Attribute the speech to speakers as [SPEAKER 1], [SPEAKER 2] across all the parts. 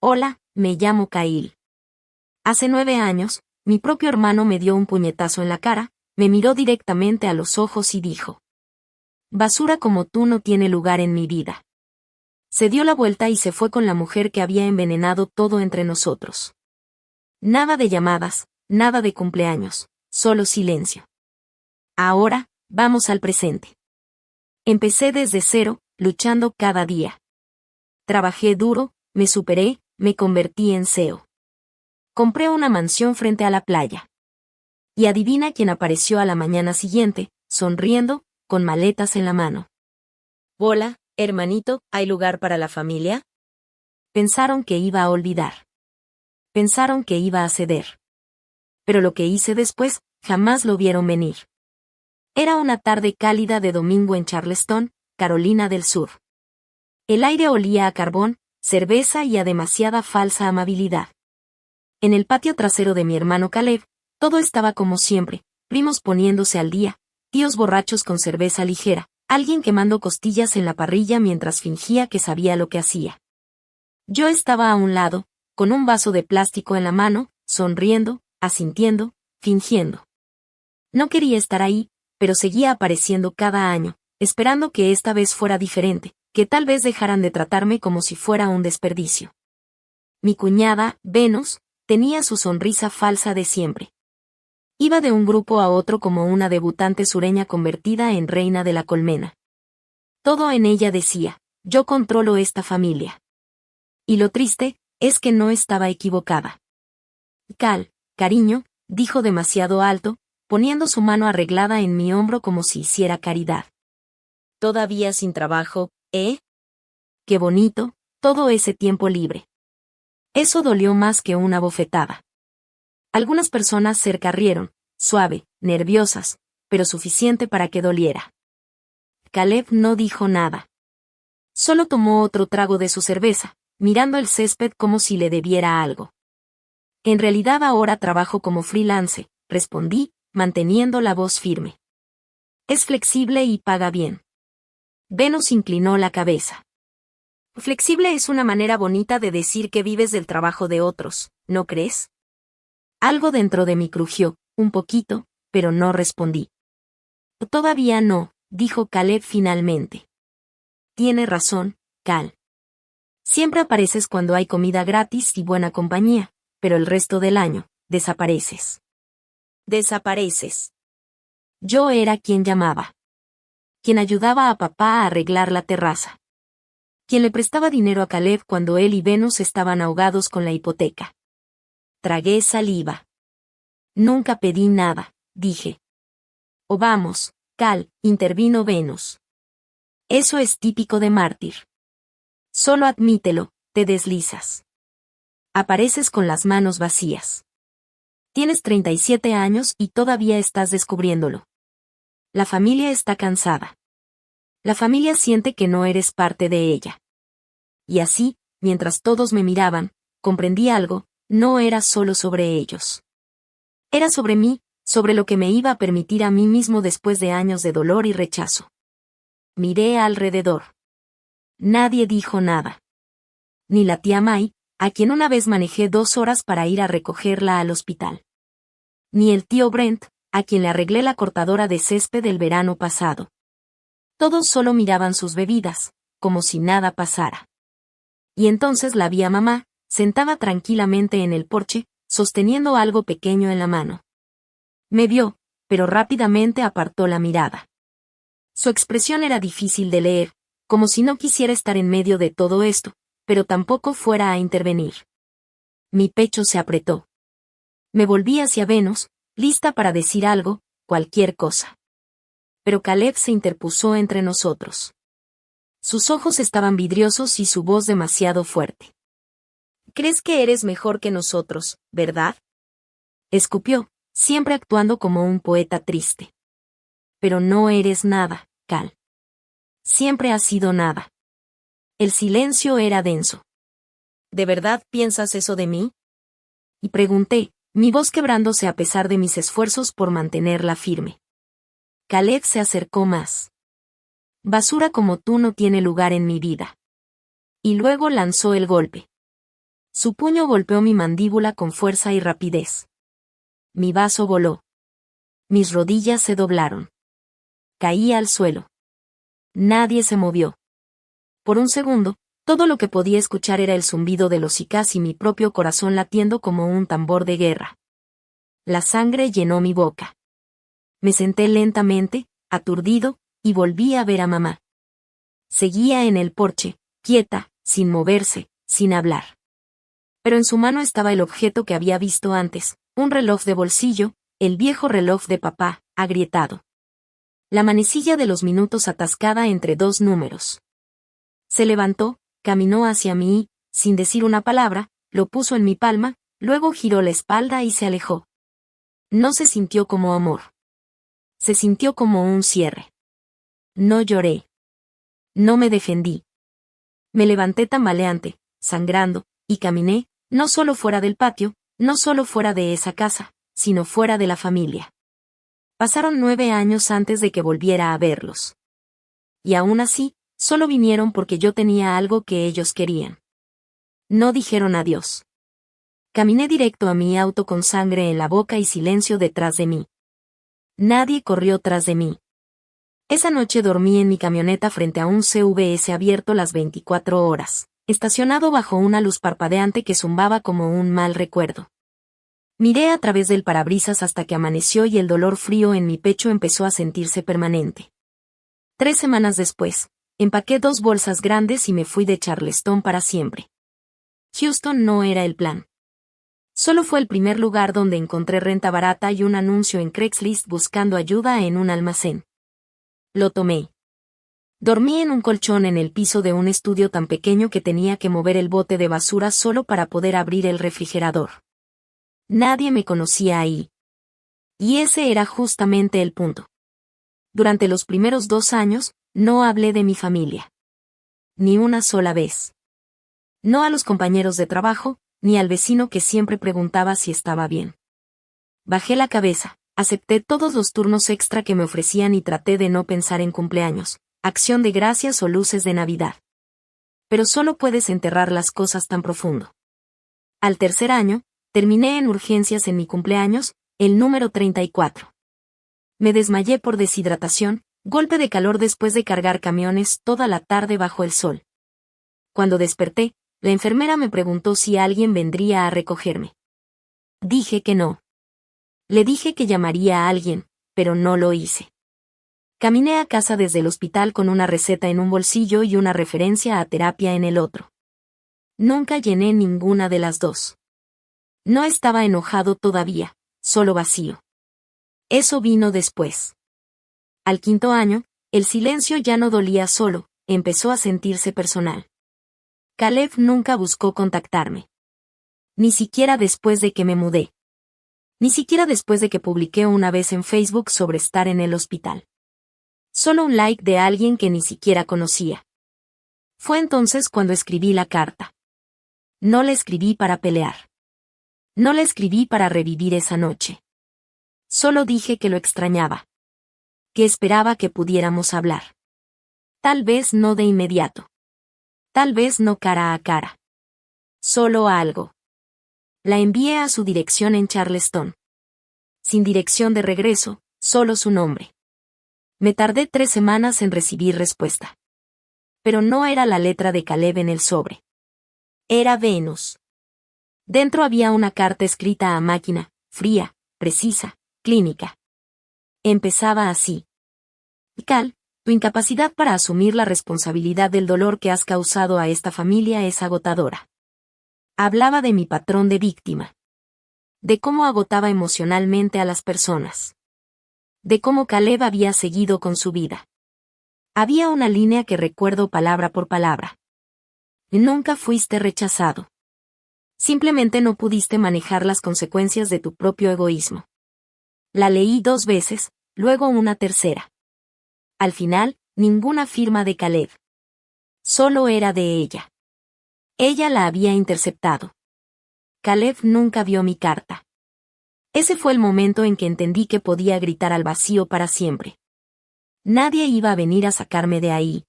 [SPEAKER 1] Hola, me llamo Kyle. Hace 9 años, mi propio hermano me dio un puñetazo en la cara, me miró directamente a los ojos y dijo: basura como tú no tiene lugar en mi vida. Se dio la vuelta y se fue con la mujer que había envenenado todo entre nosotros. Nada de llamadas, nada de cumpleaños, solo silencio. Ahora, vamos al presente. Empecé desde cero, luchando cada día. Trabajé duro, me superé, me convertí en CEO. Compré una mansión frente a la playa. Y adivina quién apareció a la mañana siguiente, sonriendo, con maletas en la mano.
[SPEAKER 2] Hola, hermanito, ¿hay lugar para la familia?
[SPEAKER 1] Pensaron que iba a olvidar. Pensaron que iba a ceder. Pero lo que hice después, jamás lo vieron venir. Era una tarde cálida de domingo en Charleston, Carolina del Sur. El aire olía a carbón, cerveza y a demasiada falsa amabilidad. En el patio trasero de mi hermano Caleb, todo estaba como siempre, primos poniéndose al día, tíos borrachos con cerveza ligera, alguien quemando costillas en la parrilla mientras fingía que sabía lo que hacía. Yo estaba a un lado, con un vaso de plástico en la mano, sonriendo, asintiendo, fingiendo. No quería estar ahí, pero seguía apareciendo cada año, esperando que esta vez fuera diferente, que tal vez dejaran de tratarme como si fuera un desperdicio. Mi cuñada, Venus, tenía su sonrisa falsa de siempre. Iba de un grupo a otro como una debutante sureña convertida en reina de la colmena. Todo en ella decía: yo controlo esta familia. Y lo triste, es que no estaba equivocada. Cal, cariño, dijo demasiado alto, poniendo su mano arreglada en mi hombro como si hiciera caridad.
[SPEAKER 2] ¿Todavía sin trabajo, eh?
[SPEAKER 1] Qué bonito, todo ese tiempo libre. Eso dolió más que una bofetada. Algunas personas cerca rieron, suave, nerviosas, pero suficiente para que doliera. Caleb no dijo nada. Solo tomó otro trago de su cerveza, mirando el césped como si le debiera algo. En realidad ahora trabajo como freelance, respondí, manteniendo la voz firme. Es flexible y paga bien. Venus inclinó la cabeza. Flexible es una manera bonita de decir que vives del trabajo de otros, ¿no crees? Algo dentro de mí crujió, un poquito, pero no respondí. Todavía no, dijo Caleb finalmente. Tiene razón, Cal. Siempre apareces cuando hay comida gratis y buena compañía, pero el resto del año, desapareces.
[SPEAKER 2] Desapareces.
[SPEAKER 1] Yo era quien llamaba. Quien ayudaba a papá a arreglar la terraza. Quien le prestaba dinero a Caleb cuando él y Venus estaban ahogados con la hipoteca. Tragué saliva. Nunca pedí nada, dije. Oh vamos, Cal, intervino Venus. Eso es típico de mártir. Solo admítelo, te deslizas. Apareces con las manos vacías. Tienes 37 años y todavía estás descubriéndolo. La familia está cansada. La familia siente que no eres parte de ella. Y así, mientras todos me miraban, comprendí algo, no era solo sobre ellos. Era sobre mí, sobre lo que me iba a permitir a mí mismo después de años de dolor y rechazo. Miré alrededor. Nadie dijo nada. Ni la tía May, a quien una vez manejé 2 horas para ir a recogerla al hospital. Ni el tío Brent, a quien le arreglé la cortadora de césped el verano pasado. Todos solo miraban sus bebidas, como si nada pasara. Y entonces la vi a mamá, sentada tranquilamente en el porche, sosteniendo algo pequeño en la mano. Me vio, pero rápidamente apartó la mirada. Su expresión era difícil de leer, como si no quisiera estar en medio de todo esto, pero tampoco fuera a intervenir. Mi pecho se apretó. Me volví hacia Venus, lista para decir algo, cualquier cosa. Pero Caleb se interpuso entre nosotros. Sus ojos estaban vidriosos y su voz demasiado fuerte.
[SPEAKER 2] ¿Crees que eres mejor que nosotros, verdad?
[SPEAKER 1] Escupió, siempre actuando como un poeta triste. Pero no eres nada, Cal. Siempre has sido nada. El silencio era denso.
[SPEAKER 2] ¿De verdad piensas eso de mí?
[SPEAKER 1] Y pregunté, mi voz quebrándose a pesar de mis esfuerzos por mantenerla firme. Caleb se acercó más. Basura como tú no tiene lugar en mi vida. Y luego lanzó el golpe. Su puño golpeó mi mandíbula con fuerza y rapidez. Mi vaso voló. Mis rodillas se doblaron. Caí al suelo. Nadie se movió. Por un segundo, todo lo que podía escuchar era el zumbido de los hocicas y mi propio corazón latiendo como un tambor de guerra. La sangre llenó mi boca. Me senté lentamente, aturdido, y volví a ver a mamá. Seguía en el porche, quieta, sin moverse, sin hablar. Pero en su mano estaba el objeto que había visto antes, un reloj de bolsillo, el viejo reloj de papá, agrietado. La manecilla de los minutos atascada entre dos números. Se levantó, caminó hacia mí y, sin decir una palabra, lo puso en mi palma, luego giró la espalda y se alejó. No se sintió como amor. Se sintió como un cierre. No lloré. No me defendí. Me levanté tambaleante, sangrando, y caminé, no solo fuera del patio, no solo fuera de esa casa, sino fuera de la familia. Pasaron 9 años antes de que volviera a verlos. Y aún así, solo vinieron porque yo tenía algo que ellos querían. No dijeron adiós. Caminé directo a mi auto con sangre en la boca y silencio detrás de mí. Nadie corrió tras de mí. Esa noche dormí en mi camioneta frente a un CVS abierto las 24 horas, estacionado bajo una luz parpadeante que zumbaba como un mal recuerdo. Miré a través del parabrisas hasta que amaneció y el dolor frío en mi pecho empezó a sentirse permanente. 3 semanas después, empaqué 2 bolsas grandes y me fui de Charleston para siempre. Houston no era el plan. Solo fue el primer lugar donde encontré renta barata y un anuncio en Craigslist buscando ayuda en un almacén. Lo tomé. Dormí en un colchón en el piso de un estudio tan pequeño que tenía que mover el bote de basura solo para poder abrir el refrigerador. Nadie me conocía ahí. Y ese era justamente el punto. Durante los primeros 2 años, no hablé de mi familia. Ni una sola vez. No a los compañeros de trabajo, ni al vecino que siempre preguntaba si estaba bien. Bajé la cabeza, acepté todos los turnos extra que me ofrecían y traté de no pensar en cumpleaños, acción de gracias o luces de Navidad. Pero solo puedes enterrar las cosas tan profundo. Al tercer año, terminé en urgencias en mi cumpleaños, el número 34. Me desmayé por deshidratación, golpe de calor después de cargar camiones toda la tarde bajo el sol. Cuando desperté, la enfermera me preguntó si alguien vendría a recogerme. Dije que no. Le dije que llamaría a alguien, pero no lo hice. Caminé a casa desde el hospital con una receta en un bolsillo y una referencia a terapia en el otro. Nunca llené ninguna de las dos. No estaba enojado todavía, solo vacío. Eso vino después. Al 5.º año, el silencio ya no dolía solo, empezó a sentirse personal. Caleb nunca buscó contactarme. Ni siquiera después de que me mudé. Ni siquiera después de que publiqué una vez en Facebook sobre estar en el hospital. Solo un like de alguien que ni siquiera conocía. Fue entonces cuando escribí la carta. No la escribí para pelear. No la escribí para revivir esa noche. Solo dije que lo extrañaba. Que esperaba que pudiéramos hablar. Tal vez no de inmediato. Tal vez no cara a cara. Solo algo. La envié a su dirección en Charleston. Sin dirección de regreso, solo su nombre. Me tardé 3 semanas en recibir respuesta. Pero no era la letra de Caleb en el sobre. Era Venus. Dentro había una carta escrita a máquina, fría, precisa, clínica. Empezaba así. Cal, tu incapacidad para asumir la responsabilidad del dolor que has causado a esta familia es agotadora. Hablaba de mi patrón de víctima. De cómo agotaba emocionalmente a las personas. De cómo Caleb había seguido con su vida. Había una línea que recuerdo palabra por palabra. Nunca fuiste rechazado. Simplemente no pudiste manejar las consecuencias de tu propio egoísmo. La leí 2 veces, luego una tercera. Al final, ninguna firma de Caleb. Solo era de ella. Ella la había interceptado. Caleb nunca vio mi carta. Ese fue el momento en que entendí que podía gritar al vacío para siempre. Nadie iba a venir a sacarme de ahí.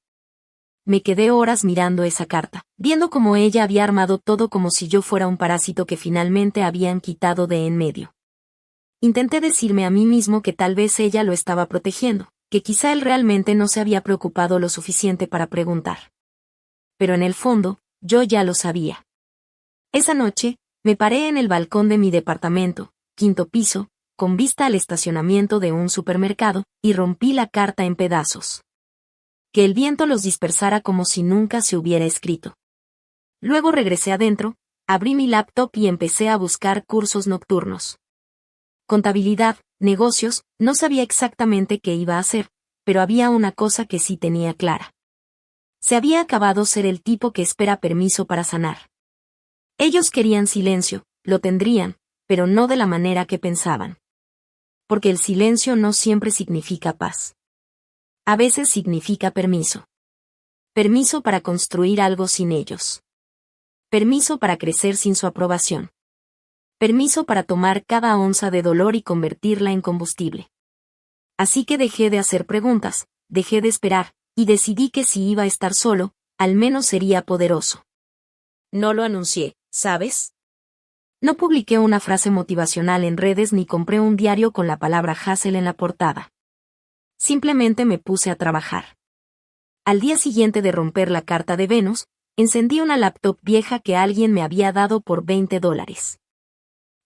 [SPEAKER 1] me quedé horas mirando esa carta, viendo cómo ella había armado todo como si yo fuera un parásito que finalmente habían quitado de en medio. Intenté decirme a mí mismo que tal vez ella lo estaba protegiendo, que quizá él realmente no se había preocupado lo suficiente para preguntar. Pero en el fondo, yo ya lo sabía. Esa noche, me paré en el balcón de mi departamento, 5º piso, con vista al estacionamiento de un supermercado, y rompí la carta en pedazos. Que el viento los dispersara como si nunca se hubiera escrito. Luego regresé adentro, abrí mi laptop y empecé a buscar cursos nocturnos. Contabilidad, negocios, no sabía exactamente qué iba a hacer, pero había una cosa que sí tenía clara. Se había acabado ser el tipo que espera permiso para sanar. Ellos querían silencio, lo tendrían, pero no de la manera que pensaban. Porque el silencio no siempre significa paz. A veces significa permiso. Permiso para construir algo sin ellos. Permiso para crecer sin su aprobación. Permiso para tomar cada onza de dolor y convertirla en combustible. Así que dejé de hacer preguntas, dejé de esperar, y decidí que si iba a estar solo, al menos sería poderoso.
[SPEAKER 2] No lo anuncié, ¿sabes?
[SPEAKER 1] No publiqué una frase motivacional en redes ni compré un diario con la palabra hustle en la portada. Simplemente me puse a trabajar. Al día siguiente de romper la carta de Venus, encendí una laptop vieja que alguien me había dado por $20.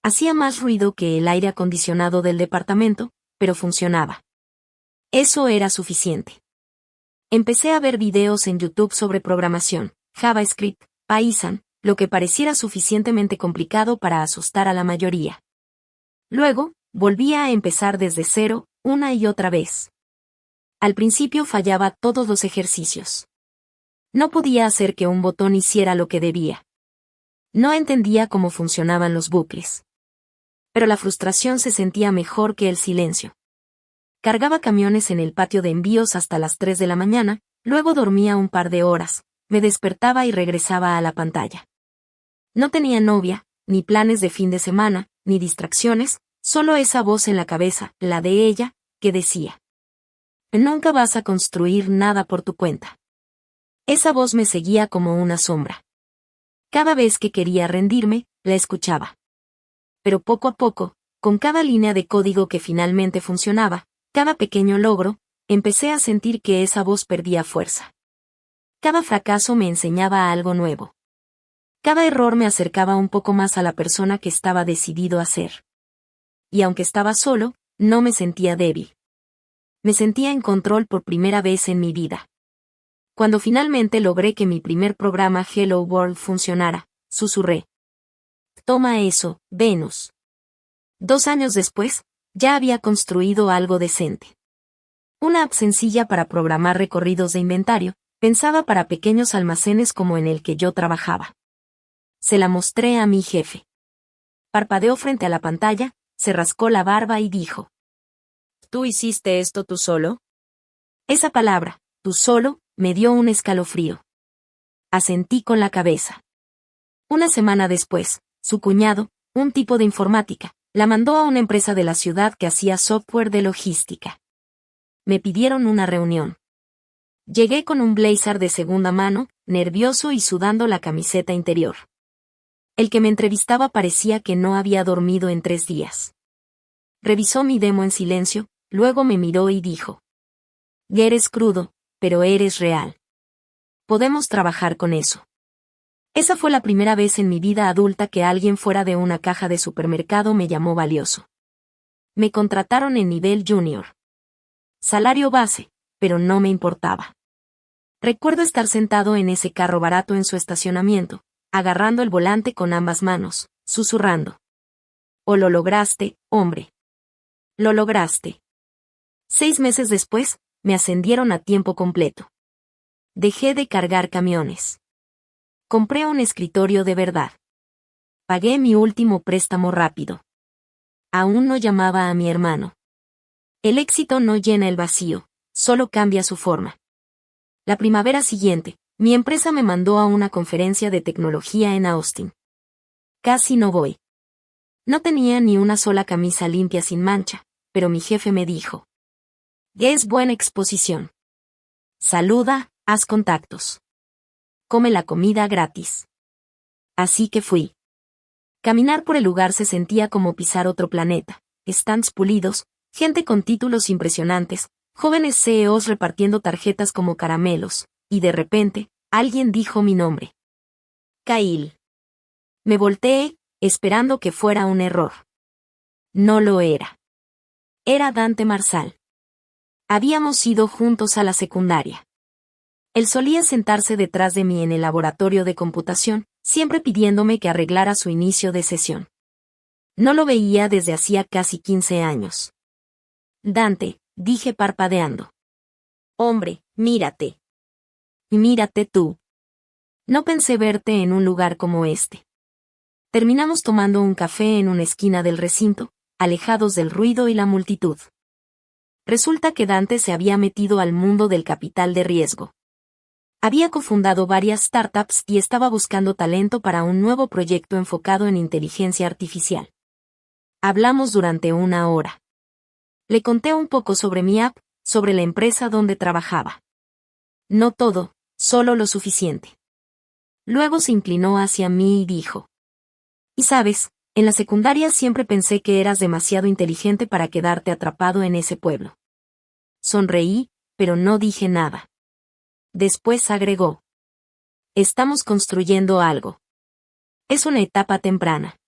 [SPEAKER 1] Hacía más ruido que el aire acondicionado del departamento, pero funcionaba. Eso era suficiente. Empecé a ver videos en YouTube sobre programación, JavaScript, Python, lo que pareciera suficientemente complicado para asustar a la mayoría. Luego, volvía a empezar desde cero, una y otra vez. Al principio fallaba todos los ejercicios. No podía hacer que un botón hiciera lo que debía. No entendía cómo funcionaban los bucles. Pero la frustración se sentía mejor que el silencio. Cargaba camiones en el patio de envíos hasta las 3 de la mañana, luego dormía un par de horas, me despertaba y regresaba a la pantalla. No tenía novia, ni planes de fin de semana, ni distracciones, solo esa voz en la cabeza, la de ella, que decía: nunca vas a construir nada por tu cuenta. Esa voz me seguía como una sombra. Cada vez que quería rendirme, la escuchaba. Pero poco a poco, con cada línea de código que finalmente funcionaba, cada pequeño logro, empecé a sentir que esa voz perdía fuerza. Cada fracaso me enseñaba algo nuevo. Cada error me acercaba un poco más a la persona que estaba decidido a ser. Y aunque estaba solo, no me sentía débil. Me sentía en control por primera vez en mi vida. Cuando finalmente logré que mi primer programa Hello World funcionara, susurré: toma eso, Venus. 2 años después, ya había construido algo decente. Una app sencilla para programar recorridos de inventario, pensaba para pequeños almacenes como en el que yo trabajaba. Se la mostré a mi jefe. Parpadeó frente a la pantalla, se rascó la barba y dijo:
[SPEAKER 2] ¿Tú hiciste esto tú solo?
[SPEAKER 1] Esa palabra, tú solo, me dio un escalofrío. Asentí con la cabeza. Una semana después, su cuñado, un tipo de informática, la mandó a una empresa de la ciudad que hacía software de logística. Me pidieron una reunión. Llegué con un blazer de segunda mano, nervioso y sudando la camiseta interior. El que me entrevistaba parecía que no había dormido en 3 días. Revisó mi demo en silencio, luego me miró y dijo: eres crudo, pero eres real. Podemos trabajar con eso. Esa fue la primera vez en mi vida adulta que alguien fuera de una caja de supermercado me llamó valioso. Me contrataron en nivel junior. Salario base, pero no me importaba. Recuerdo estar sentado en ese carro barato en su estacionamiento, agarrando el volante con ambas manos, susurrando: «O lo lograste, hombre. Lo lograste». 6 meses después, me ascendieron a tiempo completo. Dejé de cargar camiones. Compré un escritorio de verdad. Pagué mi último préstamo rápido. Aún no llamaba a mi hermano. El éxito no llena el vacío, solo cambia su forma. La primavera siguiente, mi empresa me mandó a una conferencia de tecnología en Austin. Casi no voy. No tenía ni una sola camisa limpia sin mancha, pero mi jefe me dijo: «Es buena exposición. Saluda, Haz contactos. Come la comida gratis. Así que fui. Caminar por el lugar se sentía como pisar otro planeta. Stands pulidos, gente con títulos impresionantes, jóvenes CEOs repartiendo tarjetas como caramelos, y de repente, alguien dijo mi nombre. Kyle. Me volteé, esperando que fuera un error. No lo era. Era Dante Marsal. Habíamos ido juntos a la secundaria. Él solía sentarse detrás de mí en el laboratorio de computación, siempre pidiéndome que arreglara su inicio de sesión. No lo veía desde hacía casi 15 años. Dante, dije parpadeando. Hombre, mírate. Y mírate tú. No pensé verte en un lugar como este. Terminamos tomando un café en una esquina del recinto, alejados del ruido y la multitud. Resulta que Dante se había metido al mundo del capital de riesgo. Había cofundado varias startups y estaba buscando talento para un nuevo proyecto enfocado en inteligencia artificial. Hablamos durante 1 hora. Le conté un poco sobre mi app, sobre la empresa donde trabajaba. No todo, solo lo suficiente. Luego se inclinó hacia mí y dijo: Y sabes, en la secundaria siempre pensé que eras demasiado inteligente para quedarte atrapado en ese pueblo. Sonreí, pero no dije nada. Después agregó: Estamos construyendo algo. Es una etapa temprana.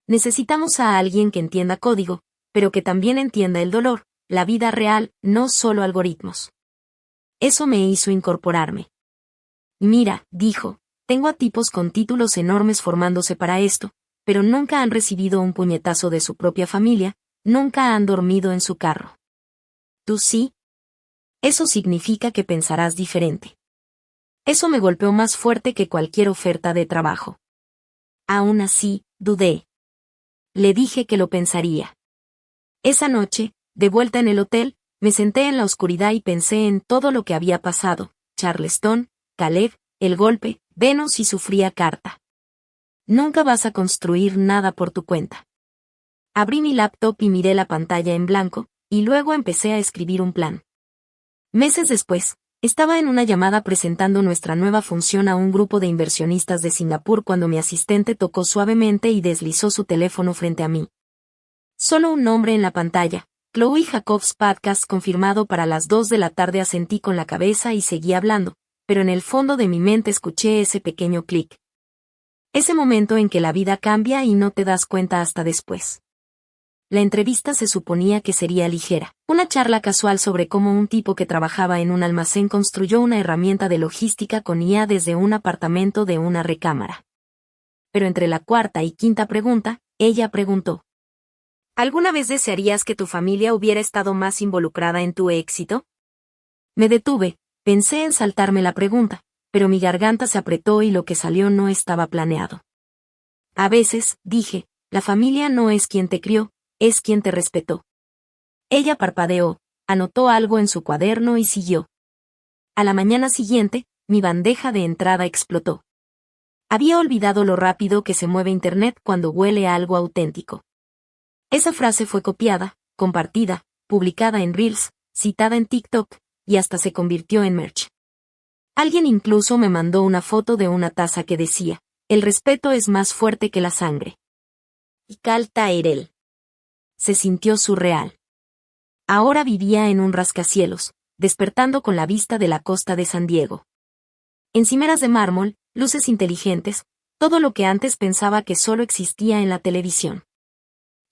[SPEAKER 1] Necesitamos a alguien que entienda código, pero que también entienda el dolor, la vida real, no solo algoritmos. Eso me hizo incorporarme. Mira, dijo, tengo a tipos con títulos enormes formándose para esto, pero nunca han recibido un puñetazo de su propia familia, nunca han dormido en su carro. ¿Tú sí? Eso significa que pensarás diferente. Eso me golpeó más fuerte que cualquier oferta de trabajo. Aún así, dudé. Le dije que lo pensaría. Esa noche, de vuelta en el hotel, me senté en la oscuridad y pensé en todo lo que había pasado: Charleston, Caleb, el golpe, Venus y su fría carta. Nunca vas a construir nada por tu cuenta. Abrí mi laptop y miré la pantalla en blanco, y luego empecé a escribir un plan. Meses después, estaba en una llamada presentando nuestra nueva función a un grupo de inversionistas de Singapur cuando mi asistente tocó suavemente y deslizó su teléfono frente a mí. Solo un nombre en la pantalla: Chloe Jacobs Podcast confirmado para las 2 de la tarde. Asentí con la cabeza y seguí hablando, pero en el fondo de mi mente escuché ese pequeño clic. Ese momento en que la vida cambia y no te das cuenta hasta después. La entrevista se suponía que sería ligera, una charla casual sobre cómo un tipo que trabajaba en un almacén construyó una herramienta de logística con IA desde un apartamento de una recámara. Pero entre la cuarta y quinta pregunta, ella preguntó: ¿alguna vez desearías que tu familia hubiera estado más involucrada en tu éxito? Me detuve, pensé en saltarme la pregunta, pero mi garganta se apretó y lo que salió no estaba planeado. A veces, dije, la familia no es quien te crió, es quien te respetó. Ella parpadeó, anotó algo en su cuaderno y siguió. A la mañana siguiente, mi bandeja de entrada explotó. Había olvidado lo rápido que se mueve Internet cuando huele a algo auténtico. Esa frase fue copiada, compartida, publicada en Reels, citada en TikTok, y hasta se convirtió en merch. Alguien incluso me mandó una foto de una taza que decía: el respeto es más fuerte que la sangre. Y Cal Tyrell. Se sintió surreal. Ahora vivía en un rascacielos, despertando con la vista de la costa de San Diego. Encimeras de mármol, luces inteligentes, todo lo que antes pensaba que solo existía en la televisión.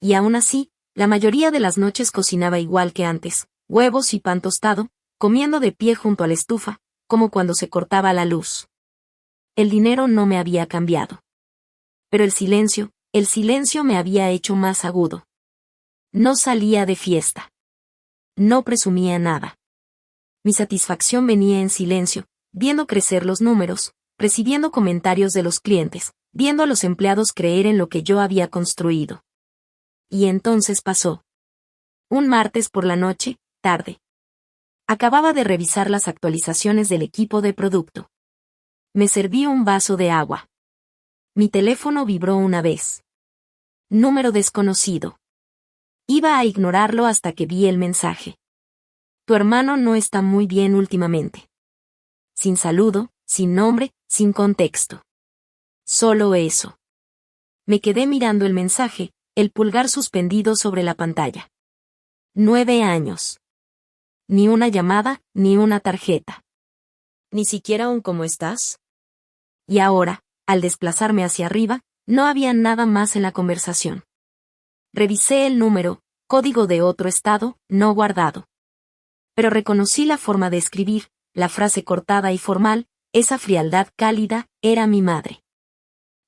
[SPEAKER 1] Y aún así, la mayoría de las noches cocinaba igual que antes, huevos y pan tostado, comiendo de pie junto a la estufa, como cuando se cortaba la luz. El dinero no me había cambiado. Pero el silencio me había hecho más agudo. No salía de fiesta. No presumía nada. Mi satisfacción venía en silencio, viendo crecer los números, recibiendo comentarios de los clientes, viendo a los empleados creer en lo que yo había construido. Y entonces pasó. Un martes por la noche, tarde. Acababa de revisar las actualizaciones del equipo de producto. Me serví un vaso de agua. Mi teléfono vibró una vez. Número desconocido. Iba a ignorarlo hasta que vi el mensaje. Tu hermano no está muy bien últimamente. Sin saludo, sin nombre, sin contexto. Solo eso. Me quedé mirando el mensaje, el pulgar suspendido sobre la pantalla. 9 años. Ni una llamada, ni una tarjeta.
[SPEAKER 2] ¿Ni siquiera un cómo estás?
[SPEAKER 1] Y ahora, al desplazarme hacia arriba, no había nada más en la conversación. Revisé el número, código de otro estado, no guardado. Pero reconocí la forma de escribir, la frase cortada y formal, esa frialdad cálida, era mi madre.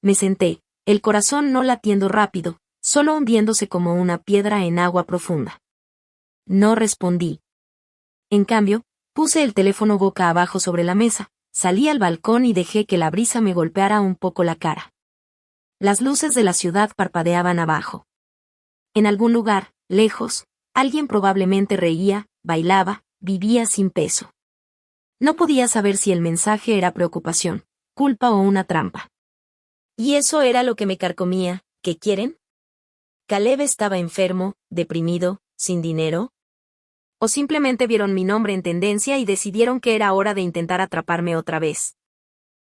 [SPEAKER 1] Me senté, el corazón no latiendo rápido, solo hundiéndose como una piedra en agua profunda. No respondí. En cambio, puse el teléfono boca abajo sobre la mesa, salí al balcón y dejé que la brisa me golpeara un poco la cara. Las luces de la ciudad parpadeaban abajo. En algún lugar, lejos, alguien probablemente reía, bailaba, vivía sin peso. No podía saber si el mensaje era preocupación, culpa o una trampa.
[SPEAKER 2] Y eso era lo que me carcomía. ¿Qué quieren? ¿Caleb estaba enfermo, deprimido, sin dinero? ¿O simplemente vieron mi nombre en tendencia y decidieron que era hora de intentar atraparme otra vez?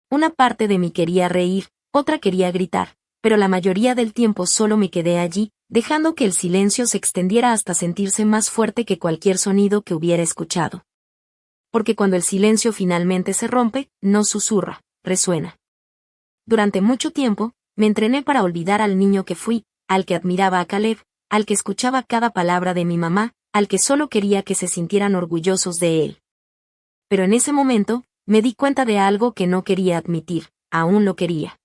[SPEAKER 1] Una parte de mí quería reír, otra quería gritar, pero la mayoría del tiempo solo me quedé allí, dejando que el silencio se extendiera hasta sentirse más fuerte que cualquier sonido que hubiera escuchado. Porque cuando el silencio finalmente se rompe, no susurra, resuena. Durante mucho tiempo, me entrené para olvidar al niño que fui, al que admiraba a Caleb, al que escuchaba cada palabra de mi mamá, al que solo quería que se sintieran orgullosos de él. Pero en ese momento, me di cuenta de algo que no quería admitir, aún lo quería.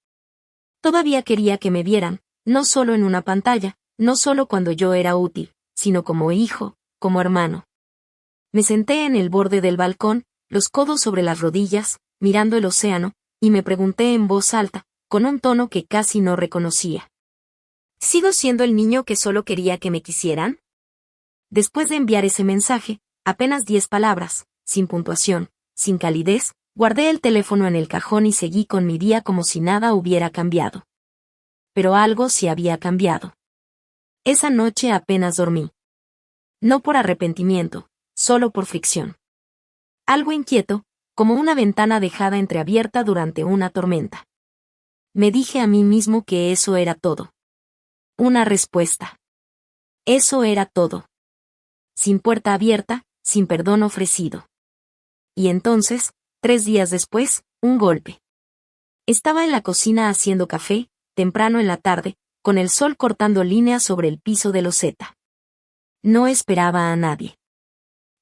[SPEAKER 1] Todavía quería que me vieran, no solo en una pantalla, no solo cuando yo era útil, sino como hijo, como hermano. Me senté en el borde del balcón, los codos sobre las rodillas, mirando el océano, y me pregunté en voz alta, con un tono que casi no reconocía. ¿Sigo siendo el niño que solo quería que me quisieran? Después de enviar ese mensaje, apenas 10 palabras, sin puntuación, sin calidez, guardé el teléfono en el cajón y seguí con mi día como si nada hubiera cambiado. Pero algo sí había cambiado. Esa noche apenas dormí. No por arrepentimiento, solo por fricción. Algo inquieto, como una ventana dejada entreabierta durante una tormenta. Me dije a mí mismo que eso era todo. Una respuesta. Eso era todo. Sin puerta abierta, sin perdón ofrecido. Y entonces, 3 días después, un golpe. Estaba en la cocina haciendo café, temprano en la tarde, con el sol cortando líneas sobre el piso de loseta. No esperaba a nadie.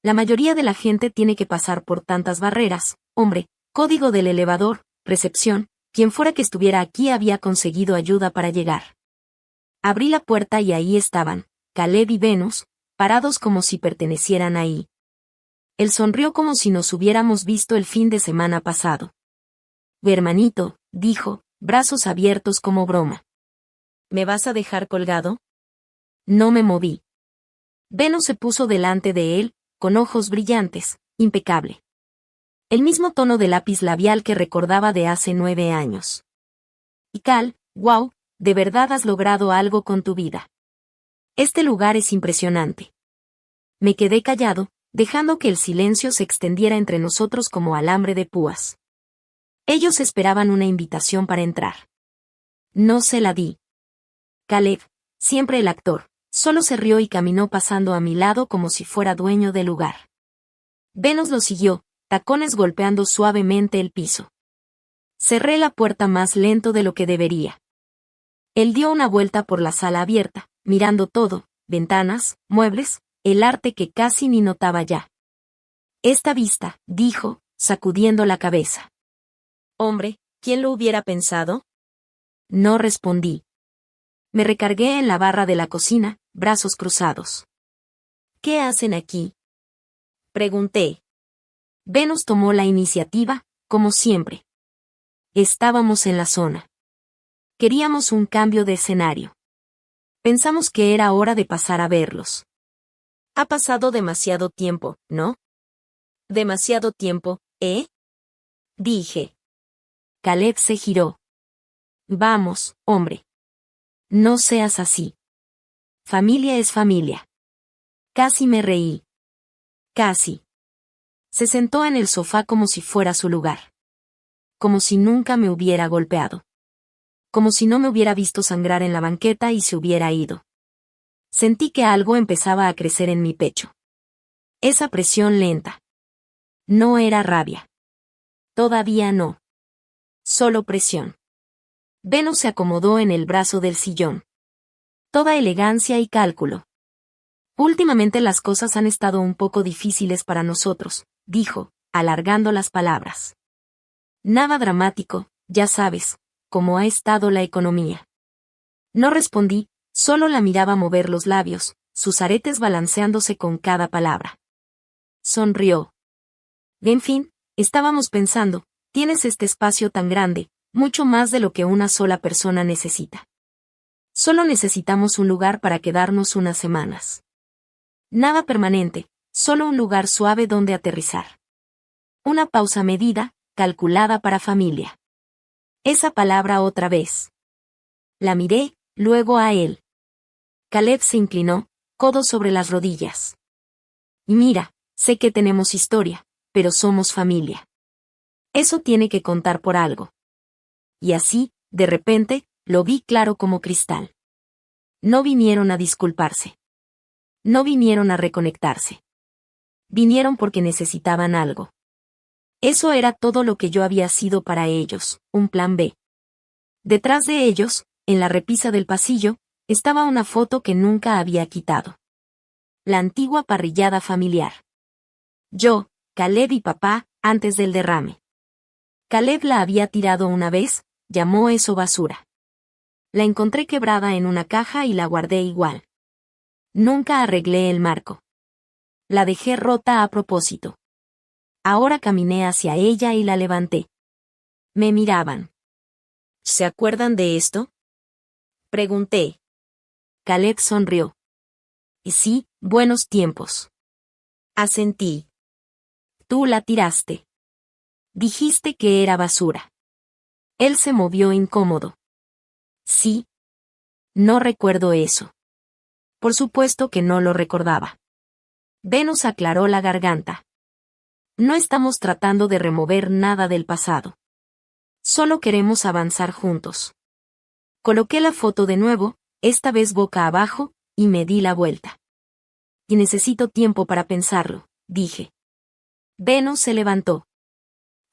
[SPEAKER 1] La mayoría de la gente tiene que pasar por tantas barreras, hombre, código del elevador, recepción, quien fuera que estuviera aquí había conseguido ayuda para llegar. Abrí la puerta y ahí estaban, Caleb y Venus, parados como si pertenecieran ahí. Él sonrió como si nos hubiéramos visto el fin de semana pasado. Hermanito, dijo, brazos abiertos como broma.
[SPEAKER 2] ¿Me vas a dejar colgado?
[SPEAKER 1] No me moví. Venus se puso delante de él, con ojos brillantes, impecable. El mismo tono de lápiz labial que recordaba de hace 9 años. Y Cal, wow, de verdad has logrado algo con tu vida. Este lugar es impresionante. Me quedé callado, dejando que el silencio se extendiera entre nosotros como alambre de púas. Ellos esperaban una invitación para entrar. No se la di. Caleb, siempre el actor, solo se rió y caminó pasando a mi lado como si fuera dueño del lugar. Venus lo siguió, tacones golpeando suavemente el piso. Cerré la puerta más lento de lo que debería. Él dio una vuelta por la sala abierta, mirando todo, ventanas, muebles, el arte que casi ni notaba ya. Esta vista, dijo, sacudiendo la cabeza.
[SPEAKER 2] Hombre, ¿quién lo hubiera pensado?
[SPEAKER 1] No respondí. Me recargué en la barra de la cocina, brazos cruzados.
[SPEAKER 2] ¿Qué hacen aquí? Pregunté.
[SPEAKER 1] Venus tomó la iniciativa, como siempre. Estábamos en la zona. Queríamos un cambio de escenario. Pensamos que era hora de pasar a verlos.
[SPEAKER 2] Ha pasado demasiado tiempo, ¿no? Demasiado tiempo, ¿eh? Dije.
[SPEAKER 1] Caleb se giró. Vamos, hombre. No seas así. Familia es familia. Casi me reí. Casi. Se sentó en el sofá como si fuera su lugar. Como si nunca me hubiera golpeado. Como si no me hubiera visto sangrar en la banqueta y se hubiera ido. Sentí que algo empezaba a crecer en mi pecho. Esa presión lenta. No era rabia. Todavía no. Solo presión. Venus se acomodó en el brazo del sillón. Toda elegancia y cálculo. Últimamente las cosas han estado un poco difíciles para nosotros, dijo, alargando las palabras. Nada dramático, ya sabes, cómo ha estado la economía. No respondí, solo la miraba mover los labios, sus aretes balanceándose con cada palabra. Sonrió. En fin, estábamos pensando, tienes este espacio tan grande, mucho más de lo que una sola persona necesita. Solo necesitamos un lugar para quedarnos unas semanas. Nada permanente, solo un lugar suave donde aterrizar. Una pausa medida, calculada para familia. Esa palabra otra vez. La miré, luego a él. Caleb se inclinó, codos sobre las rodillas. Y mira, sé que tenemos historia, pero somos familia. Eso tiene que contar por algo. Y así, de repente, lo vi claro como cristal. No vinieron a disculparse. No vinieron a reconectarse. Vinieron porque necesitaban algo. Eso era todo lo que yo había sido para ellos, un plan B. Detrás de ellos, en la repisa del pasillo, estaba una foto que nunca había quitado. La antigua parrillada familiar. Yo, Caleb y papá, antes del derrame. Caleb la había tirado una vez, llamó eso basura. La encontré quebrada en una caja y la guardé igual. Nunca arreglé el marco. La dejé rota a propósito. Ahora caminé hacia ella y la levanté. Me miraban. ¿Se acuerdan de esto? Pregunté. Caleb sonrió. Y sí, buenos tiempos. Asentí. Tú la tiraste. Dijiste que era basura. Él se movió incómodo. Sí. No recuerdo eso. Por supuesto que no lo recordaba. Venus aclaró la garganta. No estamos tratando de remover nada del pasado. Solo queremos avanzar juntos. Coloqué la foto de nuevo, esta vez boca abajo, y me di la vuelta. Y necesito tiempo para pensarlo, dije. Venus se levantó.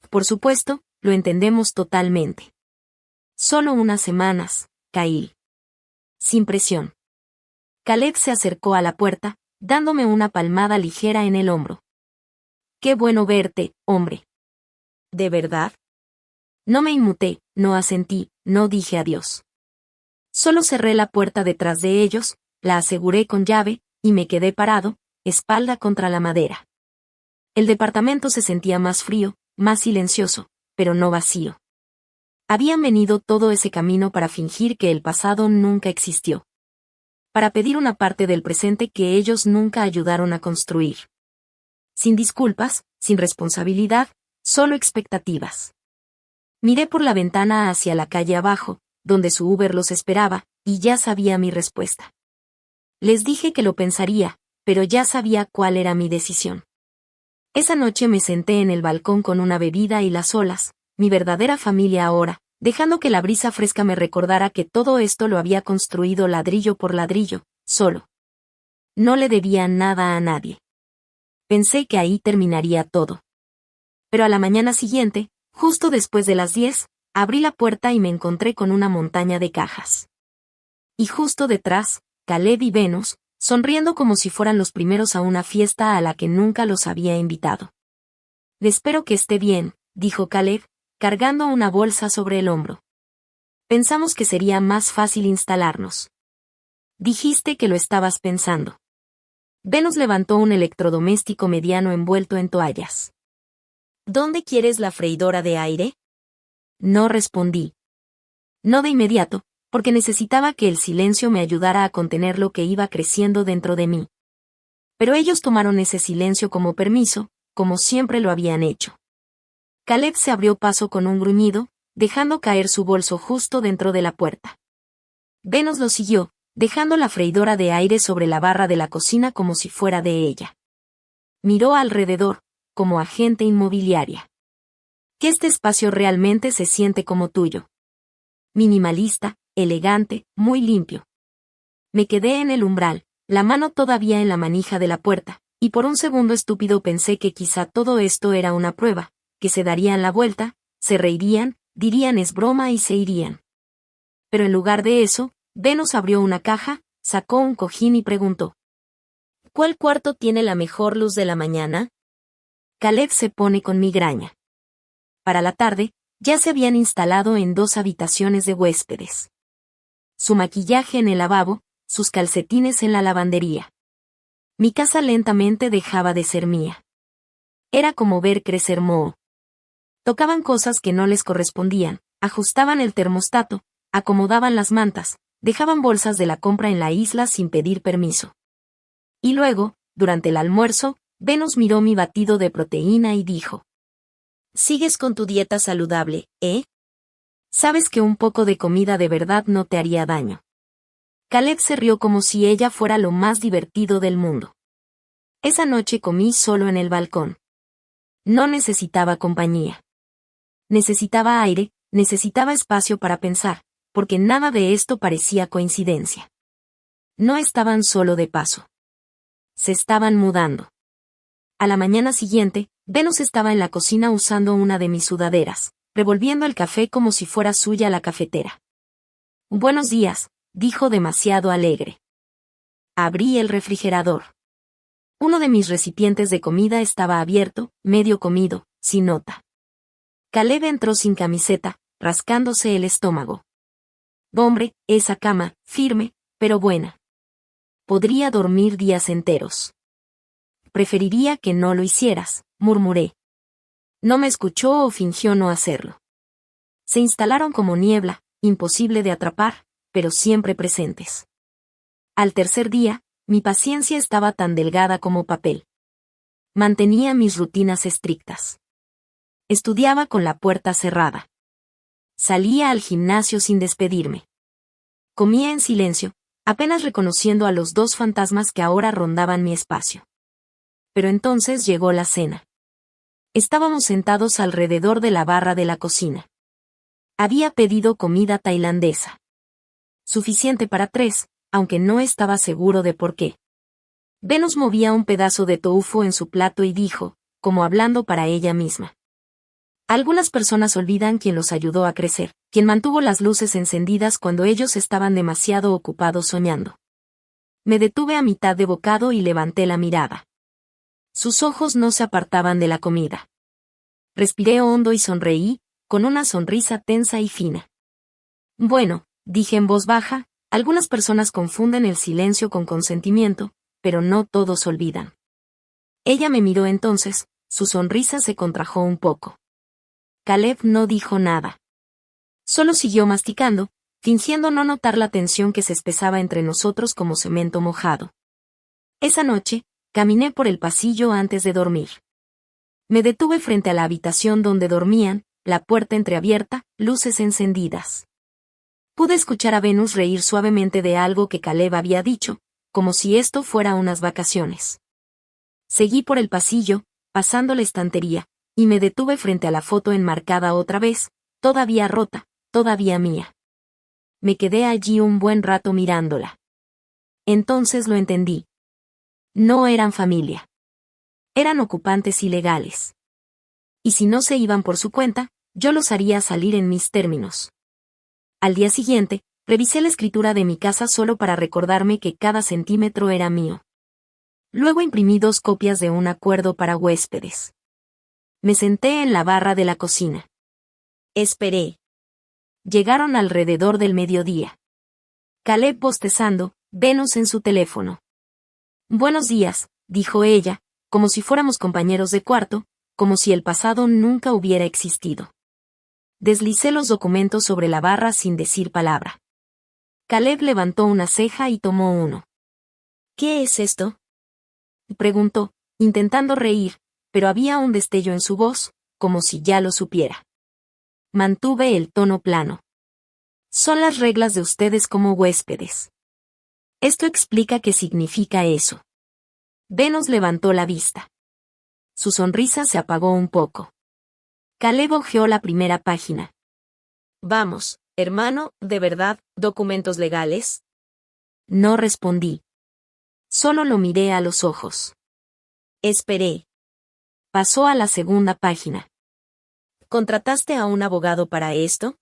[SPEAKER 1] Por supuesto, lo entendemos totalmente. Solo unas semanas, Kyle. Sin presión. Caleb se acercó a la puerta, dándome una palmada ligera en el hombro. Qué bueno verte, hombre. ¿De verdad? No me inmuté, no asentí, no dije adiós. Solo cerré la puerta detrás de ellos, la aseguré con llave, y me quedé parado, espalda contra la madera. El departamento se sentía más frío, más silencioso, pero no vacío. Habían venido todo ese camino para fingir que el pasado nunca existió. Para pedir una parte del presente que ellos nunca ayudaron a construir. Sin disculpas, sin responsabilidad, solo expectativas. Miré por la ventana hacia la calle abajo, donde su Uber los esperaba, y ya sabía mi respuesta. Les dije que lo pensaría, pero ya sabía cuál era mi decisión. Esa noche me senté en el balcón con una bebida y las olas, mi verdadera familia ahora, dejando que la brisa fresca me recordara que todo esto lo había construido ladrillo por ladrillo, solo. No le debía nada a nadie. Pensé que ahí terminaría todo. Pero a la mañana siguiente, justo después de las 10, abrí la puerta y me encontré con una montaña de cajas. Y justo detrás, Caleb y Venus, sonriendo como si fueran los primeros a una fiesta a la que nunca los había invitado. Espero que esté bien, dijo Caleb, cargando una bolsa sobre el hombro. Pensamos que sería más fácil instalarnos. Dijiste que lo estabas pensando. Venus levantó un electrodoméstico mediano envuelto en toallas. ¿Dónde quieres la freidora de aire? No respondí. No de inmediato, porque necesitaba que el silencio me ayudara a contener lo que iba creciendo dentro de mí. Pero ellos tomaron ese silencio como permiso, como siempre lo habían hecho. Caleb se abrió paso con un gruñido, dejando caer su bolso justo dentro de la puerta. Venus lo siguió, dejando la freidora de aire sobre la barra de la cocina como si fuera de ella. Miró alrededor, como agente inmobiliaria. Que este espacio realmente se siente como tuyo. Minimalista, elegante, muy limpio. Me quedé en el umbral, la mano todavía en la manija de la puerta, y por un segundo estúpido pensé que quizá todo esto era una prueba, que se darían la vuelta, se reirían, dirían es broma y se irían. Pero en lugar de eso, Venus abrió una caja, sacó un cojín y preguntó:
[SPEAKER 2] ¿Cuál cuarto tiene la mejor luz de la mañana?
[SPEAKER 1] Caleb se pone con migraña. Para la tarde, ya se habían instalado en 2 habitaciones de huéspedes. Su maquillaje en el lavabo, sus calcetines en la lavandería. Mi casa lentamente dejaba de ser mía. Era como ver crecer moho. Tocaban cosas que no les correspondían, ajustaban el termostato, acomodaban las mantas, dejaban bolsas de la compra en la isla sin pedir permiso. Y luego, durante el almuerzo, Venus miró mi batido de proteína y dijo:
[SPEAKER 2] ¿Sigues con tu dieta saludable, eh?
[SPEAKER 1] Sabes que un poco de comida de verdad no te haría daño. Caleb se rió como si ella fuera lo más divertido del mundo. Esa noche comí solo en el balcón. No necesitaba compañía. Necesitaba aire, necesitaba espacio para pensar, porque nada de esto parecía coincidencia. No estaban solo de paso. Se estaban mudando. A la mañana siguiente, Venus estaba en la cocina usando una de mis sudaderas, revolviendo el café como si fuera suya la cafetera. Buenos días, dijo demasiado alegre. Abrí el refrigerador. Uno de mis recipientes de comida estaba abierto, medio comido, sin nota. Caleb entró sin camiseta, rascándose el estómago. Hombre, esa cama, firme, pero buena. Podría dormir días enteros. Preferiría que no lo hicieras, murmuré. No me escuchó o fingió no hacerlo. Se instalaron como niebla, imposible de atrapar, pero siempre presentes. Al tercer día, mi paciencia estaba tan delgada como papel. Mantenía mis rutinas estrictas. Estudiaba con la puerta cerrada. Salía al gimnasio sin despedirme. Comía en silencio, apenas reconociendo a los 2 fantasmas que ahora rondaban mi espacio. Pero entonces llegó la cena. Estábamos sentados alrededor de la barra de la cocina. Había pedido comida tailandesa. Suficiente para 3, aunque no estaba seguro de por qué. Venus movía un pedazo de tofu en su plato y dijo, como hablando para ella misma: algunas personas olvidan quién los ayudó a crecer, quien mantuvo las luces encendidas cuando ellos estaban demasiado ocupados soñando. Me detuve a mitad de bocado y levanté la mirada. Sus ojos no se apartaban de la comida. Respiré hondo y sonreí, con una sonrisa tensa y fina. Bueno, dije en voz baja, algunas personas confunden el silencio con consentimiento, pero no todos olvidan. Ella me miró entonces, su sonrisa se contrajo un poco. Caleb no dijo nada. Solo siguió masticando, fingiendo no notar la tensión que se espesaba entre nosotros como cemento mojado. Esa noche, caminé por el pasillo antes de dormir. Me detuve frente a la habitación donde dormían, la puerta entreabierta, luces encendidas. Pude escuchar a Venus reír suavemente de algo que Caleb había dicho, como si esto fuera unas vacaciones. Seguí por el pasillo, pasando la estantería, y me detuve frente a la foto enmarcada otra vez, todavía rota, todavía mía. Me quedé allí un buen rato mirándola. Entonces lo entendí. No eran familia. Eran ocupantes ilegales. Y si no se iban por su cuenta, yo los haría salir en mis términos. Al día siguiente, revisé la escritura de mi casa solo para recordarme que cada centímetro era mío. Luego imprimí 2 copias de un acuerdo para huéspedes. Me senté en la barra de la cocina.
[SPEAKER 2] Esperé.
[SPEAKER 1] Llegaron alrededor del mediodía. Caleb bostezando, Venus en su teléfono. Buenos días, dijo ella, como si fuéramos compañeros de cuarto, como si el pasado nunca hubiera existido. Deslicé los documentos sobre la barra sin decir palabra. Caleb levantó una ceja y tomó uno.
[SPEAKER 2] ¿Qué es esto?,
[SPEAKER 1] preguntó, intentando reír, pero había un destello en su voz, como si ya lo supiera. Mantuve el tono plano. Son las reglas de ustedes como huéspedes. Esto explica qué significa eso. Venus levantó la vista. Su sonrisa se apagó un poco. Caleb hojeó la primera página.
[SPEAKER 2] Vamos, hermano, ¿de verdad, documentos legales?
[SPEAKER 1] No respondí. Solo lo miré a los ojos.
[SPEAKER 2] Esperé.
[SPEAKER 1] Pasó a la segunda página.
[SPEAKER 2] ¿Contrataste a un abogado para esto?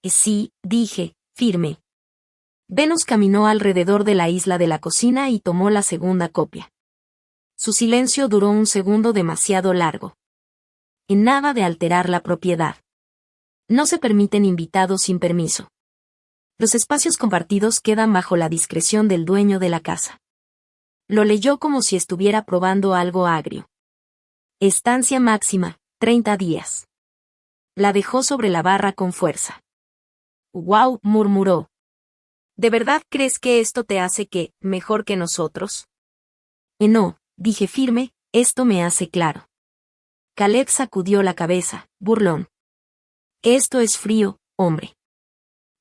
[SPEAKER 1] Sí, dije, firme. Venus caminó alrededor de la isla de la cocina y tomó la segunda copia. Su silencio duró un segundo demasiado largo. En nada de alterar la propiedad. No se permiten invitados sin permiso. Los espacios compartidos quedan bajo la discreción del dueño de la casa. Lo leyó como si estuviera probando algo agrio. Estancia máxima, 30 días. La dejó sobre la barra con fuerza. «Wow», murmuró.
[SPEAKER 2] ¿De verdad crees que esto te hace mejor que nosotros?
[SPEAKER 1] No, dije firme, esto me hace claro. Caleb sacudió la cabeza, burlón. Esto es frío, hombre.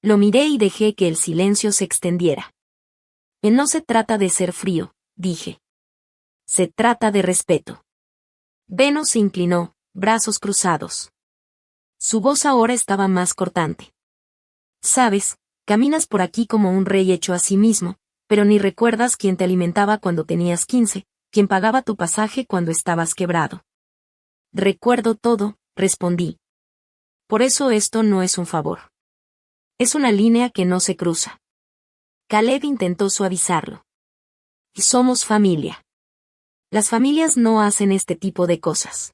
[SPEAKER 1] Lo miré y dejé que el silencio se extendiera. No se trata de ser frío, dije. Se trata de respeto. Venus se inclinó, brazos cruzados. Su voz ahora estaba más cortante. Sabes, caminas por aquí como un rey hecho a sí mismo, pero ni recuerdas quién te alimentaba cuando tenías 15, quién pagaba tu pasaje cuando estabas quebrado. Recuerdo todo, respondí. Por eso esto no es un favor. Es una línea que no se cruza. Caleb intentó suavizarlo. Somos familia. Las familias no hacen este tipo de cosas.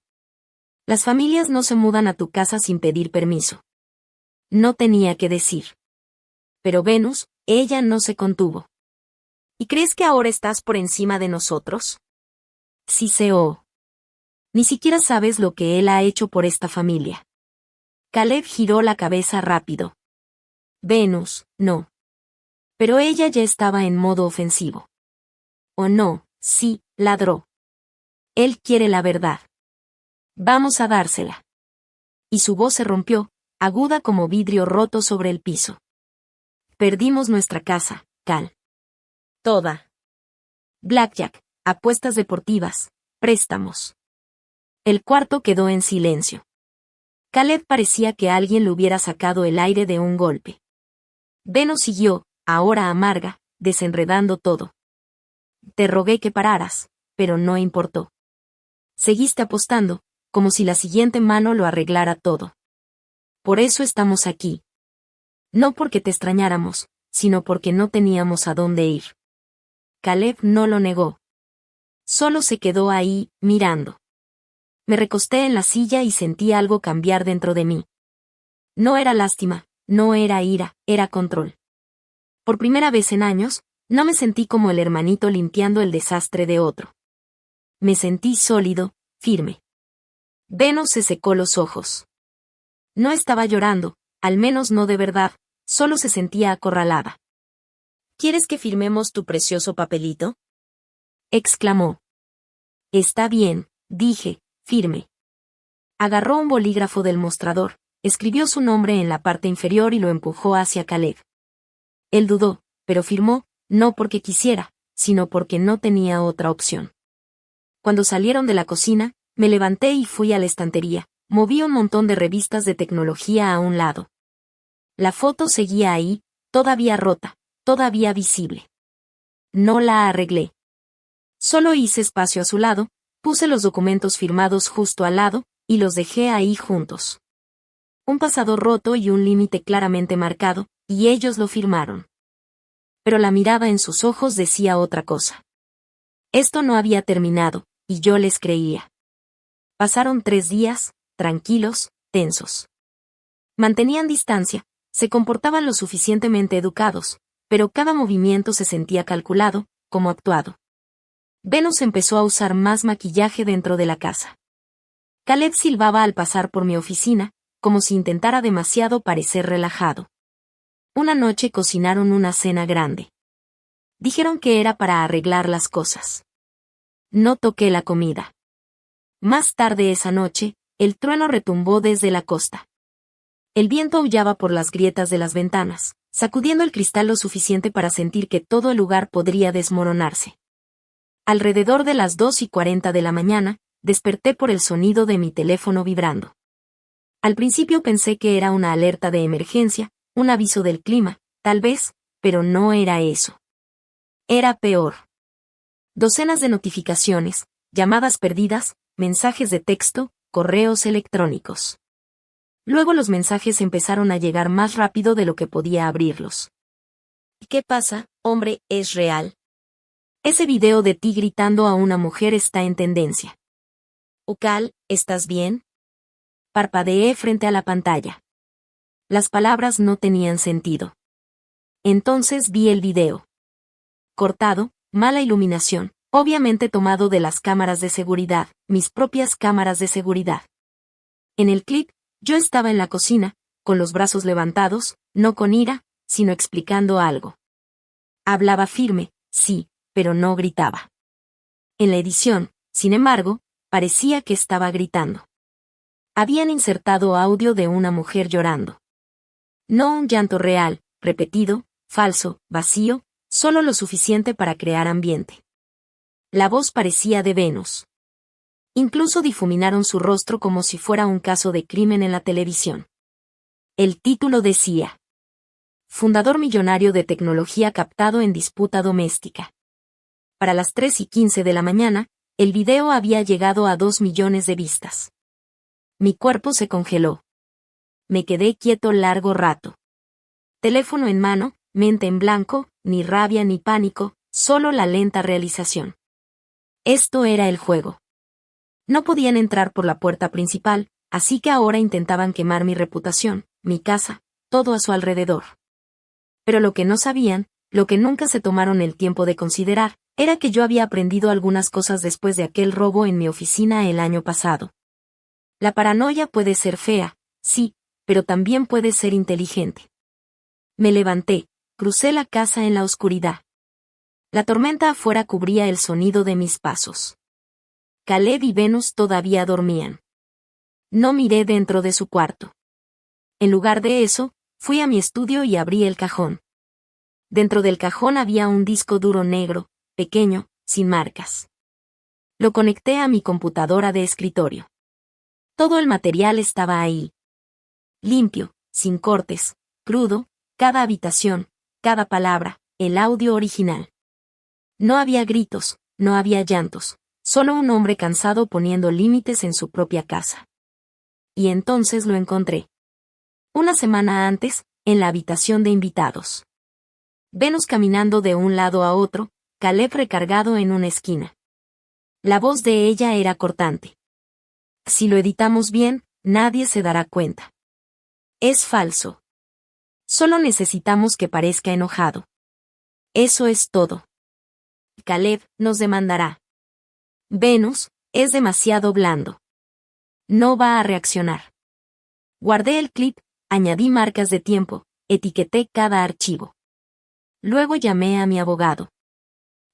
[SPEAKER 1] Las familias no se mudan a tu casa sin pedir permiso. No tenía que decir. Pero Venus, ella no se contuvo.
[SPEAKER 2] ¿Y crees que ahora estás por encima de nosotros?
[SPEAKER 1] Siseó. Ni siquiera sabes lo que él ha hecho por esta familia. Caleb giró la cabeza rápido. Venus, no. Pero ella ya estaba en modo ofensivo. Oh no, sí, ladró. Él quiere la verdad. Vamos a dársela. Y su voz se rompió, aguda como vidrio roto sobre el piso. Perdimos nuestra casa, Cal.
[SPEAKER 2] Toda.
[SPEAKER 1] Blackjack, apuestas deportivas, préstamos. El cuarto quedó en silencio. Caleb parecía que alguien le hubiera sacado el aire de un golpe. Venus siguió, ahora amarga, desenredando todo. Te rogué que pararas, pero no importó. Seguiste apostando, como si la siguiente mano lo arreglara todo. Por eso estamos aquí. No porque te extrañáramos, sino porque no teníamos a dónde ir. Caleb no lo negó. Solo se quedó ahí, mirando. Me recosté en la silla y sentí algo cambiar dentro de mí. No era lástima, no era ira, era control. Por primera vez en años, no me sentí como el hermanito limpiando el desastre de otro. Me sentí sólido, firme. Venus se secó los ojos. No estaba llorando, al menos no de verdad, solo se sentía acorralada.
[SPEAKER 2] ¿Quieres que firmemos tu precioso papelito?
[SPEAKER 1] Exclamó. Está bien, dije, firme. Agarró un bolígrafo del mostrador, escribió su nombre en la parte inferior y lo empujó hacia Caleb. Él dudó, pero firmó, no porque quisiera, sino porque no tenía otra opción. Cuando salieron de la cocina, me levanté y fui a la estantería, moví un montón de revistas de tecnología a un lado. La foto seguía ahí, todavía rota, todavía visible. No la arreglé. Solo hice espacio a su lado, puse los documentos firmados justo al lado, y los dejé ahí juntos. Un pasador roto y un límite claramente marcado, y ellos lo firmaron. Pero la mirada en sus ojos decía otra cosa. Esto no había terminado, y yo les creía. Pasaron 3 días, tranquilos, tensos. Mantenían distancia, se comportaban lo suficientemente educados, pero cada movimiento se sentía calculado, como actuado. Venus empezó a usar más maquillaje dentro de la casa. Caleb silbaba al pasar por mi oficina, como si intentara demasiado parecer relajado. Una noche cocinaron una cena grande. Dijeron que era para arreglar las cosas. No toqué la comida. Más tarde esa noche, el trueno retumbó desde la costa. El viento aullaba por las grietas de las ventanas, sacudiendo el cristal lo suficiente para sentir que todo el lugar podría desmoronarse. Alrededor de las 2:40 de la mañana, desperté por el sonido de mi teléfono vibrando. Al principio pensé que era una alerta de emergencia, un aviso del clima, tal vez, pero no era eso. Era peor. Docenas de notificaciones, llamadas perdidas, mensajes de texto, correos electrónicos. Luego los mensajes empezaron a llegar más rápido de lo que podía abrirlos.
[SPEAKER 2] ¿Qué pasa, hombre, es real?
[SPEAKER 1] Ese video de ti gritando a una mujer está en tendencia.
[SPEAKER 2] Ukal, ¿estás bien?
[SPEAKER 1] Parpadeé frente a la pantalla. Las palabras no tenían sentido. Entonces vi el video. Cortado, mala iluminación, obviamente tomado de las cámaras de seguridad, mis propias cámaras de seguridad. En el clip, yo estaba en la cocina, con los brazos levantados, no con ira, sino explicando algo. Hablaba firme, sí, pero no gritaba. En la edición, sin embargo, parecía que estaba gritando. Habían insertado audio de una mujer llorando. No un llanto real, repetido, falso, vacío, solo lo suficiente para crear ambiente. La voz parecía de Venus. Incluso difuminaron su rostro como si fuera un caso de crimen en la televisión. El título decía: Fundador millonario de tecnología captado en disputa doméstica. Para las 3:15 de la mañana, el video había llegado a 2 millones de vistas. Mi cuerpo se congeló. Me quedé quieto largo rato. Teléfono en mano, mente en blanco, ni rabia ni pánico, solo la lenta realización. Esto era el juego. No podían entrar por la puerta principal, así que ahora intentaban quemar mi reputación, mi casa, todo a su alrededor. Pero lo que no sabían, lo que nunca se tomaron el tiempo de considerar, era que yo había aprendido algunas cosas después de aquel robo en mi oficina el año pasado. La paranoia puede ser fea, sí, pero también puede ser inteligente. Me levanté, crucé la casa en la oscuridad. La tormenta afuera cubría el sonido de mis pasos. Caleb y Venus todavía dormían. No miré dentro de su cuarto. En lugar de eso, fui a mi estudio y abrí el cajón. Dentro del cajón había un disco duro negro, pequeño, sin marcas. Lo conecté a mi computadora de escritorio. Todo el material estaba ahí. Limpio, sin cortes, crudo, cada habitación, cada palabra, el audio original. No había gritos, no había llantos, solo un hombre cansado poniendo límites en su propia casa. Y entonces lo encontré. Una semana antes, en la habitación de invitados. Venus caminando de un lado a otro, Caleb recargado en una esquina. La voz de ella era cortante. Si lo editamos bien, nadie se dará cuenta. Es falso. Solo necesitamos que parezca enojado. Eso es todo. Caleb nos demandará. Venus, es demasiado blando. No va a reaccionar. Guardé el clip, añadí marcas de tiempo, etiqueté cada archivo. Luego llamé a mi abogado.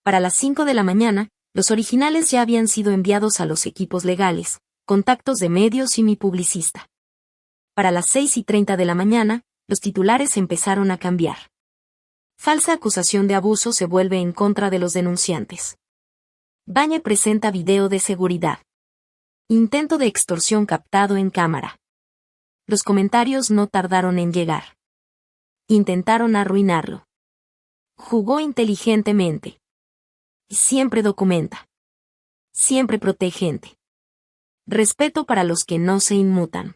[SPEAKER 1] Para las 5 de la mañana, los originales ya habían sido enviados a los equipos legales, contactos de medios y mi publicista. Para las 6:30 de la mañana, los titulares empezaron a cambiar. Falsa acusación de abuso se vuelve en contra de los denunciantes. Bañe presenta video de seguridad. Intento de extorsión captado en cámara. Los comentarios no tardaron en llegar. Intentaron arruinarlo. Jugó inteligentemente. Siempre documenta. Siempre protege gente. Respeto para los que no se inmutan.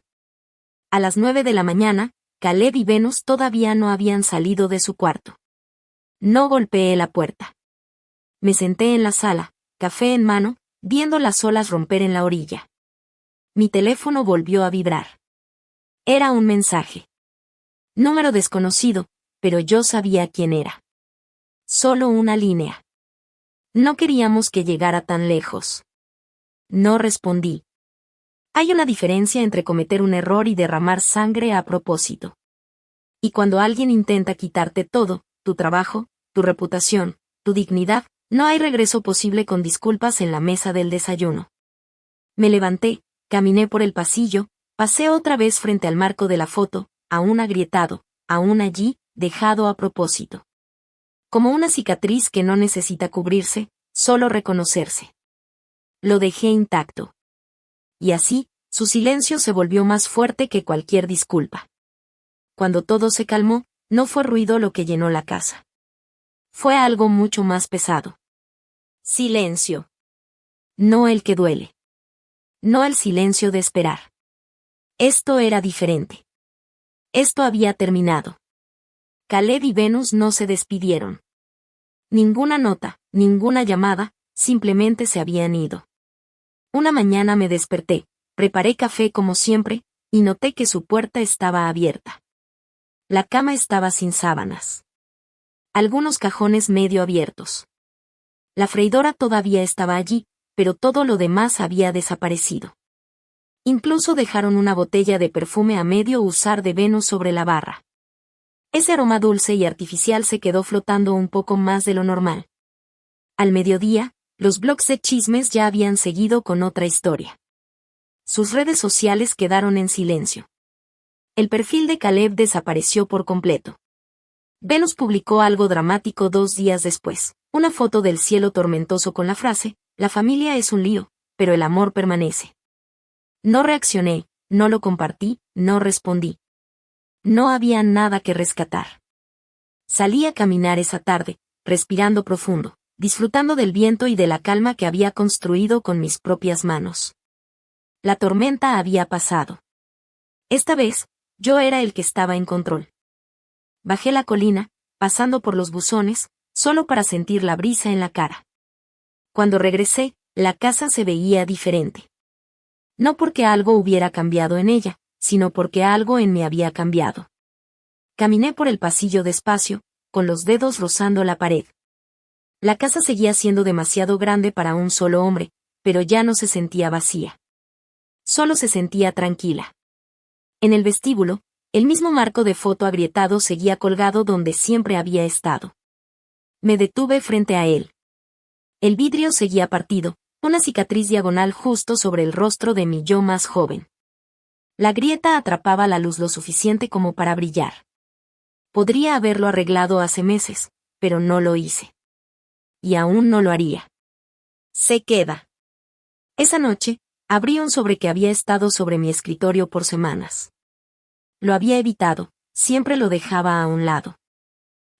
[SPEAKER 1] A las 9 de la mañana, Caleb y Venus todavía no habían salido de su cuarto. No golpeé la puerta. Me senté en la sala, café en mano, viendo las olas romper en la orilla. Mi teléfono volvió a vibrar. Era un mensaje. Número desconocido, pero yo sabía quién era. Solo una línea. No queríamos que llegara tan lejos. No respondí. Hay una diferencia entre cometer un error y derramar sangre a propósito. Y cuando alguien intenta quitarte todo, tu trabajo, tu reputación, tu dignidad, no hay regreso posible con disculpas en la mesa del desayuno. Me levanté, caminé por el pasillo, pasé otra vez frente al marco de la foto, aún agrietado, aún allí, dejado a propósito. Como una cicatriz que no necesita cubrirse, solo reconocerse. Lo dejé intacto.
[SPEAKER 2] y así, su silencio se volvió más fuerte que cualquier disculpa. Cuando todo se calmó, no fue ruido lo que llenó la casa. Fue algo mucho más pesado. Silencio. No el que duele. No el silencio de esperar. Esto era diferente. Esto había terminado. Caleb y Venus no se despidieron. Ninguna nota, ninguna llamada, simplemente se habían ido. Una mañana me desperté, preparé café como siempre, y noté que su puerta estaba abierta. La cama estaba sin sábanas. Algunos cajones medio abiertos. La freidora todavía estaba allí, pero todo lo demás había desaparecido. Incluso dejaron una botella de perfume a medio usar de Venus sobre la barra. Ese aroma dulce y artificial se quedó flotando un poco más de lo normal. Al mediodía, los blogs de chismes ya habían seguido con otra historia. Sus redes sociales quedaron en silencio. El perfil de Caleb desapareció por completo. Venus publicó algo dramático 2 días después, una foto del cielo tormentoso con la frase, la familia es un lío, pero el amor permanece. No reaccioné, no lo compartí, no respondí. No había nada que rescatar. Salí a caminar esa tarde, respirando profundo, disfrutando del viento y de la calma que había construido con mis propias manos. La tormenta había pasado. Esta vez, yo era el que estaba en control. Bajé la colina, pasando por los buzones, solo para sentir la brisa en la cara. Cuando regresé, la casa se veía diferente. No porque algo hubiera cambiado en ella, sino porque algo en mí había cambiado. Caminé por el pasillo despacio, con los dedos rozando la pared. La casa seguía siendo demasiado grande para un solo hombre, pero ya no se sentía vacía. Solo se sentía tranquila. En el vestíbulo, el mismo marco de foto agrietado seguía colgado donde siempre había estado. Me detuve frente a él. El vidrio seguía partido, una cicatriz diagonal justo sobre el rostro de mi yo más joven. La grieta atrapaba la luz lo suficiente como para brillar. Podría haberlo arreglado hace meses, pero no lo hice. Y aún no lo haría. Se queda. Esa noche, abrí un sobre que había estado sobre mi escritorio por semanas. Lo había evitado, siempre lo dejaba a un lado.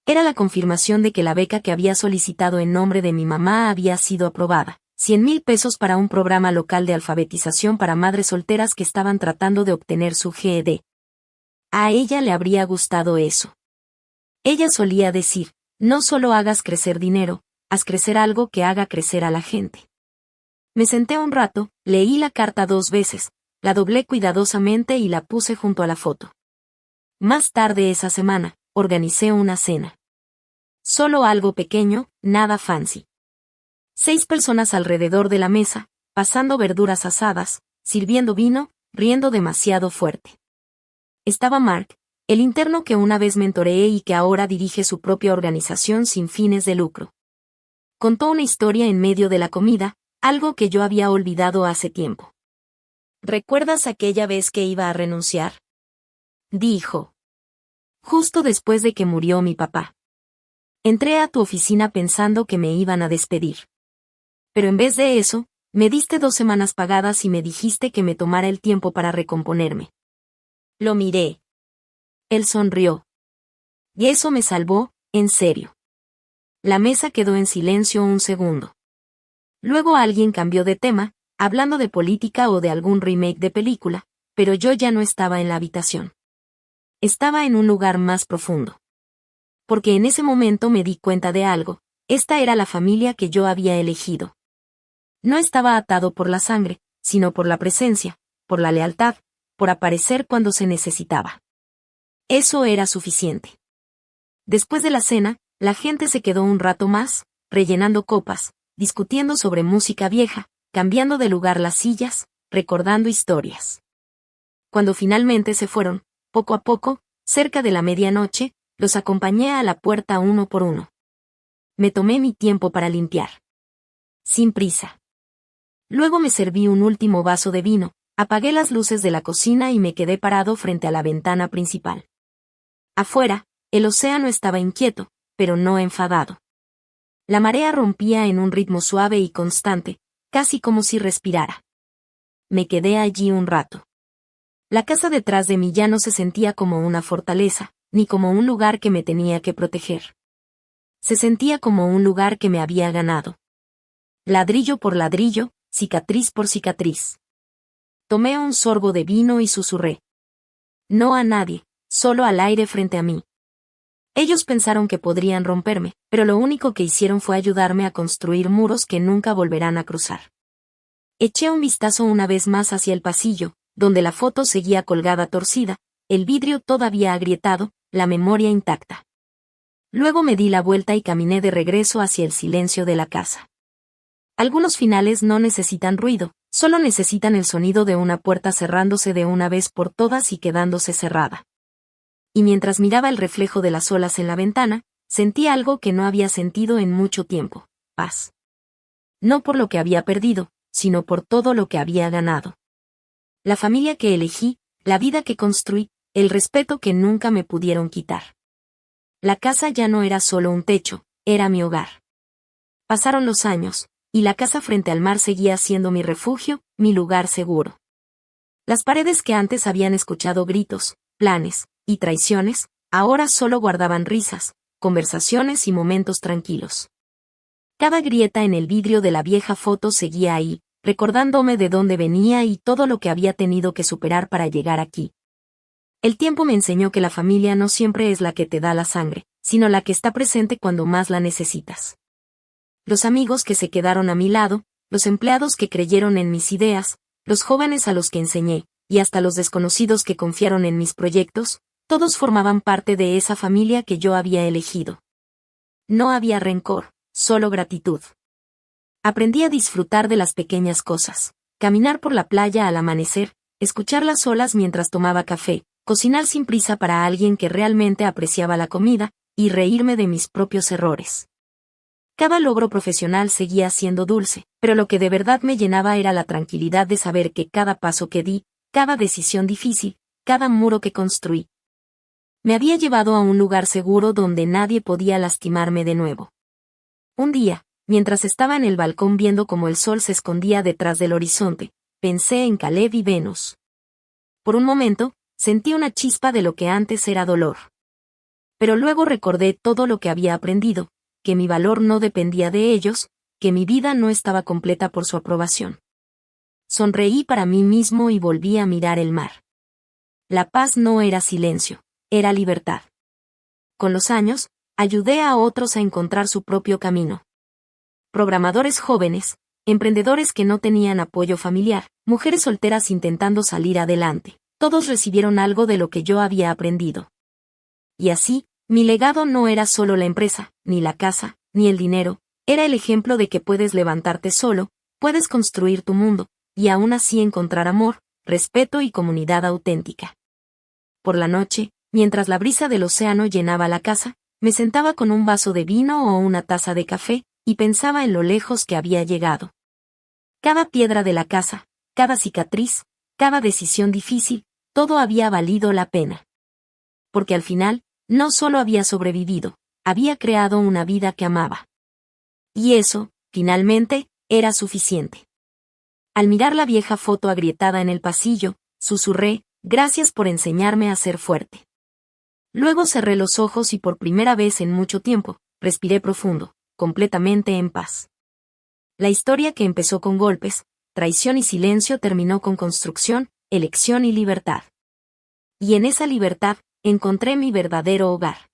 [SPEAKER 2] Era la confirmación de que la beca que había solicitado en nombre de mi mamá había sido aprobada. 100,000 pesos para un programa local de alfabetización para madres solteras que estaban tratando de obtener su GED. A ella le habría gustado eso. Ella solía decir, no solo hagas crecer dinero, haz crecer algo que haga crecer a la gente. Me senté un rato, leí la carta 2 veces, la doblé cuidadosamente y la puse junto a la foto. Más tarde esa semana, organicé una cena. Solo algo pequeño, nada fancy. 6 personas alrededor de la mesa, pasando verduras asadas, sirviendo vino, riendo demasiado fuerte. Estaba Mark, el interno que una vez mentoreé y que ahora dirige su propia organización sin fines de lucro. Contó una historia en medio de la comida, algo que yo había olvidado hace tiempo. ¿Recuerdas aquella vez que iba a renunciar? Dijo. Justo después de que murió mi papá. Entré a tu oficina pensando que me iban a despedir. Pero en vez de eso, me diste 2 semanas pagadas y me dijiste que me tomara el tiempo para recomponerme. Lo miré. Él sonrió. Y eso me salvó, en serio. La mesa quedó en silencio un segundo. Luego alguien cambió de tema, hablando de política o de algún remake de película, pero yo ya no estaba en la habitación. Estaba en un lugar más profundo. Porque en ese momento me di cuenta de algo, esta era la familia que yo había elegido. No estaba atado por la sangre, sino por la presencia, por la lealtad, por aparecer cuando se necesitaba. Eso era suficiente. Después de la cena, la gente se quedó un rato más, rellenando copas, discutiendo sobre música vieja, cambiando de lugar las sillas, recordando historias. Cuando finalmente se fueron, poco a poco, cerca de la medianoche, los acompañé a la puerta uno por uno. Me tomé mi tiempo para limpiar. Sin prisa. Luego me serví un último vaso de vino, apagué las luces de la cocina y me quedé parado frente a la ventana principal. Afuera, el océano estaba inquieto, pero no enfadado. La marea rompía en un ritmo suave y constante, casi como si respirara. me quedé allí un rato. La casa detrás de mí ya no se sentía como una fortaleza, ni como un lugar que me tenía que proteger. Se sentía como un lugar que me había ganado. Ladrillo por ladrillo, cicatriz por cicatriz. Tomé un sorbo de vino y susurré. No a nadie, solo al aire frente a mí. Ellos pensaron que podrían romperme, pero lo único que hicieron fue ayudarme a construir muros que nunca volverán a cruzar. Eché un vistazo una vez más hacia el pasillo, donde la foto seguía colgada torcida, el vidrio todavía agrietado, la memoria intacta. Luego me di la vuelta y caminé de regreso hacia el silencio de la casa. Algunos finales no necesitan ruido, solo necesitan el sonido de una puerta cerrándose de una vez por todas y quedándose cerrada. Y mientras miraba el reflejo de las olas en la ventana, sentí algo que no había sentido en mucho tiempo: paz. No por lo que había perdido, sino por todo lo que había ganado. La familia que elegí, la vida que construí, el respeto que nunca me pudieron quitar. La casa ya no era solo un techo, era mi hogar. Pasaron los años, y la casa frente al mar seguía siendo mi refugio, mi lugar seguro. Las paredes que antes habían escuchado gritos, planes y traiciones, ahora solo guardaban risas, conversaciones y momentos tranquilos. Cada grieta en el vidrio de la vieja foto seguía ahí, recordándome de dónde venía y todo lo que había tenido que superar para llegar aquí. El tiempo me enseñó que la familia no siempre es la que te da la sangre, sino la que está presente cuando más la necesitas. Los amigos que se quedaron a mi lado, los empleados que creyeron en mis ideas, los jóvenes a los que enseñé, y hasta los desconocidos que confiaron en mis proyectos, todos formaban parte de esa familia que yo había elegido. No había rencor, solo gratitud. Aprendí a disfrutar de las pequeñas cosas: caminar por la playa al amanecer, escuchar las olas mientras tomaba café, cocinar sin prisa para alguien que realmente apreciaba la comida, y reírme de mis propios errores. Cada logro profesional seguía siendo dulce, pero lo que de verdad me llenaba era la tranquilidad de saber que cada paso que di, cada decisión difícil, cada muro que construí, me había llevado a un lugar seguro donde nadie podía lastimarme de nuevo. Un día, mientras estaba en el balcón viendo cómo el sol se escondía detrás del horizonte, pensé en Caleb y Venus. Por un momento, sentí una chispa de lo que antes era dolor. Pero luego recordé todo lo que había aprendido, que mi valor no dependía de ellos, que mi vida no estaba completa por su aprobación. Sonreí para mí mismo y volví a mirar el mar. La paz no era silencio, era libertad. Con los años, ayudé a otros a encontrar su propio camino. Programadores jóvenes, emprendedores que no tenían apoyo familiar, mujeres solteras intentando salir adelante, todos recibieron algo de lo que yo había aprendido. Y así, mi legado no era solo la empresa, ni la casa, ni el dinero, era el ejemplo de que puedes levantarte solo, puedes construir tu mundo, y aún así encontrar amor, respeto y comunidad auténtica. Por la noche, mientras la brisa del océano llenaba la casa, me sentaba con un vaso de vino o una taza de café, y pensaba en lo lejos que había llegado. Cada piedra de la casa, cada cicatriz, cada decisión difícil, todo había valido la pena. Porque al final, no solo había sobrevivido, había creado una vida que amaba. Y eso, finalmente, era suficiente. Al mirar la vieja foto agrietada en el pasillo, susurré: gracias por enseñarme a ser fuerte. Luego cerré los ojos y por primera vez en mucho tiempo, respiré profundo, completamente en paz. La historia que empezó con golpes, traición y silencio terminó con construcción, elección y libertad. Y en esa libertad, encontré mi verdadero hogar.